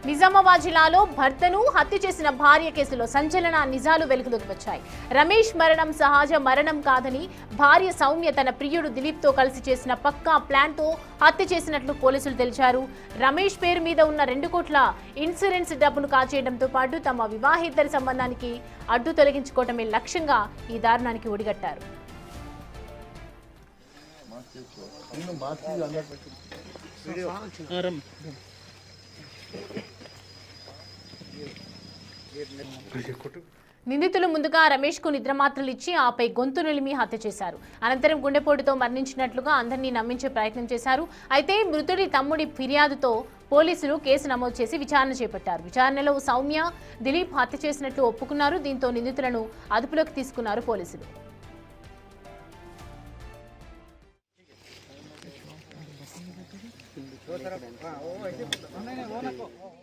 నిజామాబాద్ జిల్లాలో భర్తను హత్య చేసిన భార్య కేసులో సంచలన నిజాలు వెలుగులోకి వచ్చాయి. రమేష్ మరణం సహజ మరణం కాదని, భార్య సౌమ్య తన ప్రియుడు దిలీప్తో కలిసి చేసిన పక్కా ప్లాన్తో హత్య చేసినట్లు పోలీసులు తెలిపారు. రమేష్ పేరు మీద ఉన్న 2 కోట్ల ఇన్సూరెన్స్ డబ్బును కాజేయడంతో పాటు తమ వివాహేతర సంబంధానికి అడ్డు తొలగించుకోవటమే లక్ష్యంగా ఈ దారుణానికి ఒడిగట్టారు. నిందితులు ముందుగా రమేష్ కు నిద్రమాత్రలు ఇచ్చి ఆపై గొంతు నిలిమి హత్య చేశారు. అనంతరం గుండెపోటుతో మరణించినట్లుగా అందరినీ నమ్మించే ప్రయత్నం చేశారు. అయితే మృతుడి తమ్ముడి ఫిర్యాదుతో పోలీసులు కేసు నమోదు చేసి విచారణ చేపట్టారు. విచారణలో సౌమ్య, దిలీప్ హత్య చేసినట్లు ఒప్పుకున్నారు. దీంతో నిందితులను అదుపులోకి తీసుకున్నారు పోలీసులు.